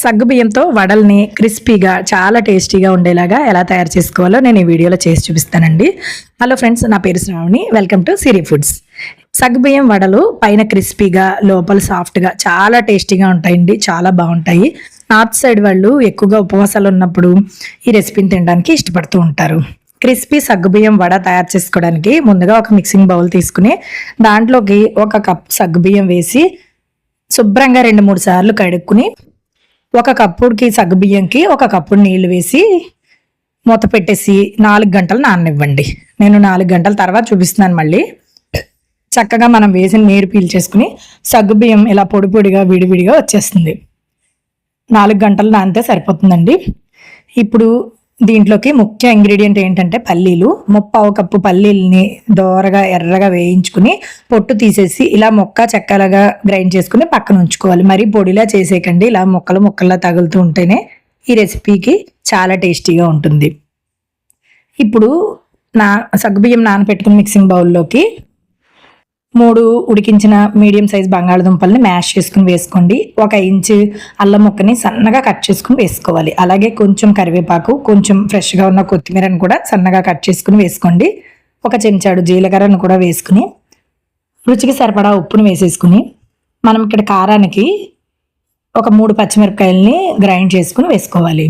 సగ్గుబియ్యంతో వడల్ని క్రిస్పీగా చాలా టేస్టీగా ఉండేలాగా ఎలా తయారు చేసుకోవాలో నేను ఈ వీడియోలో చేసి చూపిస్తానండి. హలో ఫ్రెండ్స్, నా పేరు Shravani. Welcome to Siri foods. సగ్గుబియ్యం వడలు పైన క్రిస్పీగా లోపల సాఫ్ట్గా చాలా టేస్టీగా ఉంటాయండి. చాలా బాగుంటాయి. నార్త్ సైడ్ వాళ్ళు ఎక్కువగా ఉపవాసాలు ఉన్నప్పుడు ఈ రెసిపీని తినడానికి ఇష్టపడుతూ ఉంటారు. క్రిస్పీ సగ్గుబియ్యం వడ తయారు చేసుకోవడానికి ముందుగా ఒక మిక్సింగ్ బౌల్ తీసుకుని దాంట్లోకి ఒక కప్ సగ్గుబియ్యం వేసి శుభ్రంగా 2-3 సార్లు కడుక్కుని ఒక కప్పుకి సగ్గుబియ్యంకి ఒక కప్పుడు నీళ్లు వేసి మూత పెట్టేసి 4 గంటలు నాననివ్వండి. నేను 4 గంటల తర్వాత చూపిస్తున్నాను. మళ్ళీ చక్కగా మనం వేసిన నీరు పీల్చేసుకుని సగ్గుబియ్యం ఇలా పొడి పొడిగా విడివిడిగా వచ్చేస్తుంది. 4 గంటలు నానితే సరిపోతుందండి. ఇప్పుడు దీంట్లోకి ముఖ్య ఇంగ్రీడియంట్ ఏంటంటే పల్లీలు. 1/4 కప్పు పల్లీలని దోరగా ఎర్రగా వేయించుకుని పొట్టు తీసేసి ఇలా మొక్క చెక్కలుగా గ్రైండ్ చేసుకుని పక్కన ఉంచుకోవాలి. మరి పొడిలా చేసేయకండి. ఇలా ముక్కల్లా తగులుతూ ఉంటేనే ఈ రెసిపీకి చాలా టేస్టీగా ఉంటుంది. ఇప్పుడు సగ్గుబియ్యం నానబెట్టుకుని మిక్సింగ్ బౌల్లోకి 3 ఉడికించిన మీడియం సైజ్ బంగాళదుంపల్ని మ్యాష్ చేసుకుని వేసుకోండి. 1 ఇంచు అల్లం ముక్కని సన్నగా కట్ చేసుకుని వేసుకోవాలి. అలాగే కొంచెం కరివేపాకు, కొంచెం ఫ్రెష్గా ఉన్న కొత్తిమీరని కూడా సన్నగా కట్ చేసుకుని వేసుకోండి. 1 చెంచాడు జీలకర్రను కూడా వేసుకుని రుచికి సరిపడా ఉప్పును వేసేసుకుని మనం ఇక్కడ కారానికి 3 పచ్చిమిరపకాయలని గ్రైండ్ చేసుకుని వేసుకోవాలి.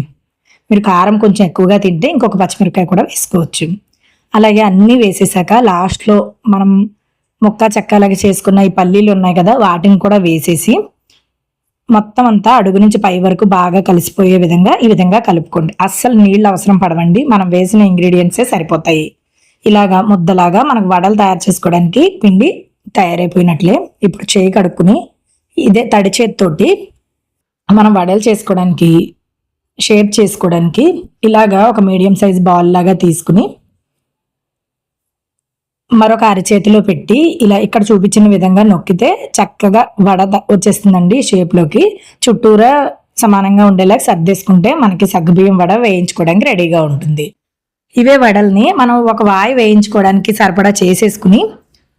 మీరు కారం కొంచెం ఎక్కువగా తింటే ఇంకొక పచ్చిమిరపకాయ కూడా వేసుకోవచ్చు. అలాగే అన్నీ వేసేసాక లాస్ట్లో మనం ముక్క చెక్కలాగా చేసుకున్న ఈ పల్లీలు ఉన్నాయి కదా, వాటిని కూడా వేసేసి మొత్తం అంతా అడుగు నుంచి పై వరకు బాగా కలిసిపోయే విధంగా ఈ విధంగా కలుపుకోండి. అస్సలు నీళ్ళు అవసరం పడవండి. మనం వేసిన ఇంగ్రీడియంట్సే సరిపోతాయి. ఇలాగా ముద్దలాగా మనకు వడలు తయారు చేసుకోవడానికి పిండి తయారైపోయినట్లే. ఇప్పుడు చేయి కడుక్కుని ఇదే తడి చేతితోటి మనం వడలు చేసుకోవడానికి షేప్ చేసుకోవడానికి ఇలాగా ఒక మీడియం సైజ్ బాల్ లాగా తీసుకుని మరొక అరచేతిలో పెట్టి ఇలా ఇక్కడ చూపించిన విధంగా నొక్కితే చక్కగా వడ వచ్చేస్తుందండి షేప్లోకి. చుట్టూరా సమానంగా ఉండేలా సర్దేసుకుంటే మనకి సగ్గుబియ్యం వడ వేయించుకోవడానికి రెడీగా ఉంటుంది. ఇవే వడల్ని మనం ఒక వాయి వేయించుకోవడానికి సరిపడా చేసేసుకుని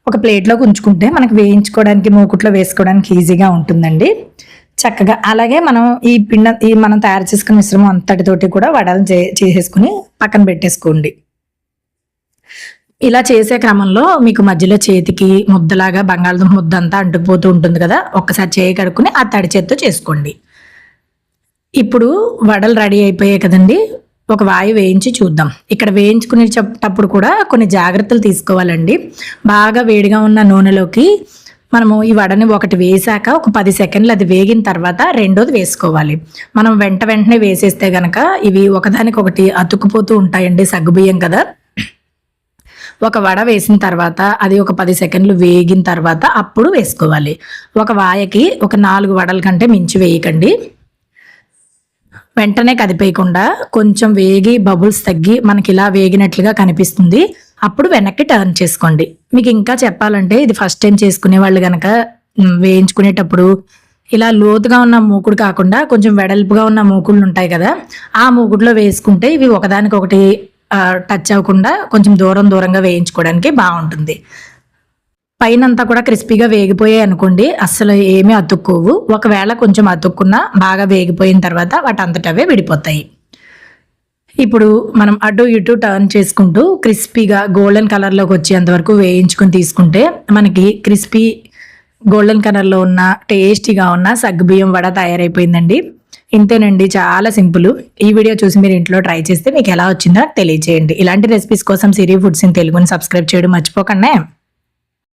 ఒక ప్లేట్లోకి ఉంచుకుంటే మనకి వేయించుకోవడానికి మూకుట్లో వేసుకోవడానికి ఈజీగా ఉంటుందండి. చక్కగా అలాగే మనం మనం తయారు చేసుకున్న మిశ్రమం అంతటితోటి కూడా వడలు చేసేసుకుని పక్కన పెట్టేసుకోండి. ఇలా చేసే క్రమంలో మీకు మధ్యలో చేతికి ముద్దలాగా బంగాళదుంప ముద్ద అంతా అంటుకుపోతూ ఉంటుంది కదా, ఒక్కసారి చేయి కడుక్కుని ఆ తడి చేత్తో చేసుకోండి. ఇప్పుడు వడలు రెడీ అయిపోయాయి కదండి. ఒక వాయి వేయించి చూద్దాం. ఇక్కడ వేయించుకునేటప్పుడు కూడా కొన్ని జాగ్రత్తలు తీసుకోవాలండి. బాగా వేడిగా ఉన్న నూనెలోకి మనము ఈ వడని ఒకటి వేసాక ఒక 10 సెకండ్లు అది వేగిన తర్వాత రెండోది వేసుకోవాలి. మనం వెంటనే వేసేస్తే గనక ఇవి ఒకదానికొకటి అతుక్కుపోతూ ఉంటాయండి. సగ్గుబియ్యం కదా, ఒక వడ వేసిన తర్వాత అది ఒక 10 సెకండ్లు వేగిన తర్వాత అప్పుడు వేసుకోవాలి. ఒక వాయకి ఒక 4 వడల కంటే మించి వేయకండి. వెంటనే కదిపేయకుండా కొంచెం వేగి బబుల్స్ తగ్గి మనకి ఇలా వేగినట్లుగా కనిపిస్తుంది. అప్పుడు వెనక్కి టర్న్ చేసుకోండి. మీకు ఇంకా చెప్పాలంటే ఇది ఫస్ట్ టైం చేసుకునే వాళ్ళు కనుక వేయించుకునేటప్పుడు ఇలా లోతుగా ఉన్న మూకుడు కాకుండా కొంచెం వెడల్పుగా ఉన్న మూకుళ్ళు ఉంటాయి కదా, ఆ మూకుడులో వేసుకుంటే ఇవి ఒకదానికొకటి టచ్ అవ్వకుండా కొంచెం దూరంగా వేయించుకోవడానికి బాగుంటుంది. పైనంతా కూడా క్రిస్పీగా వేగిపోయాయి అనుకోండి, అస్సలు ఏమీ అతుక్కోవు. ఒకవేళ కొంచెం అతుక్కున్నా బాగా వేగిపోయిన తర్వాత వాటంతటవే విడిపోతాయి. ఇప్పుడు మనం అటు ఇటు టర్న్ చేసుకుంటూ క్రిస్పీగా గోల్డెన్ కలర్లోకి వచ్చేంత వరకు వేయించుకుని తీసుకుంటే మనకి క్రిస్పీ గోల్డెన్ కలర్లో ఉన్న టేస్టీగా ఉన్న సగ్గుబియ్యం వడ తయారైపోయిందండి. ఇంతేనండి, చాలా సింపుల్. ఈ వీడియో చూసి మీరు ఇంట్లో ట్రై చేస్తే మీకు ఎలా వచ్చిందో తెలియజేయండి. ఇలాంటి రెసిపీస్ కోసం సిరి ఫుడ్స్ ఇన్ తెలుగుని సబ్స్క్రైబ్ చేయడం మర్చిపోకండి.